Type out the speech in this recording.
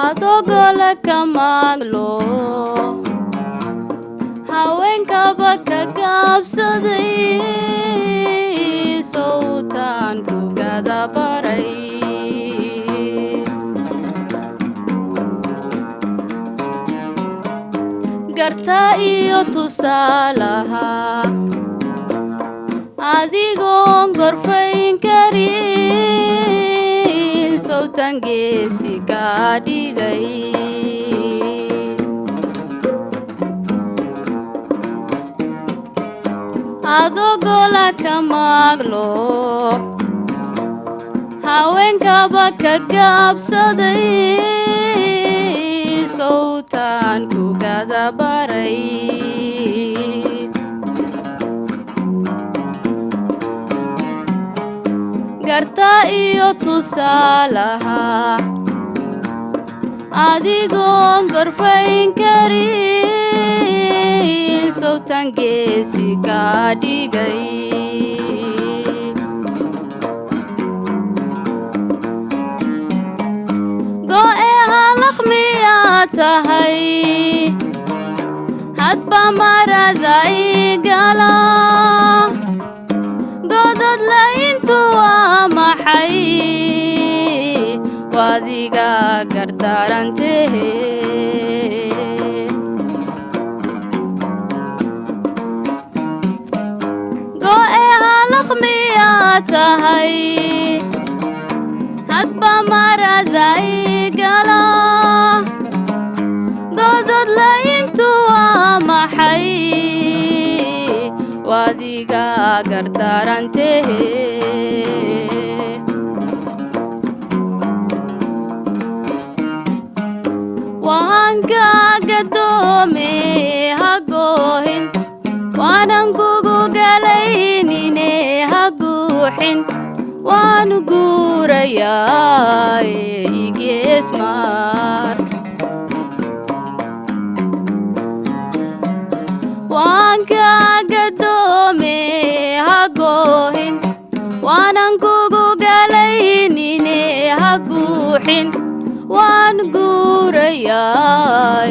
Adogola kamaglo haweenkaba ka gaabsaday sawtaan ku gadabaray garta iyo tusaalaha adigoon gorfayn karin sawtaan geesi ka dhigay adogola kamaglo haweenkaba ka gaabsaday sawtaan ku gadabaray garta iyo tusaalaha adigoon gorfayn karin sawtaan geesi ka dhigay go'e halaq miyaa tahay hadba marada igala godad layntu waa maxay wadiga gardarantehe go'e halaq miyaa tahay hadba marada igala godad layntu waa maxay wadiga gardarantehe waan gaagadoome hagohin waanan kugu galaynine haguuxin waanu guurayaa igeesmar waan gaagadoome hagohin waanan kugu galaynine haguuxin waan guurayaa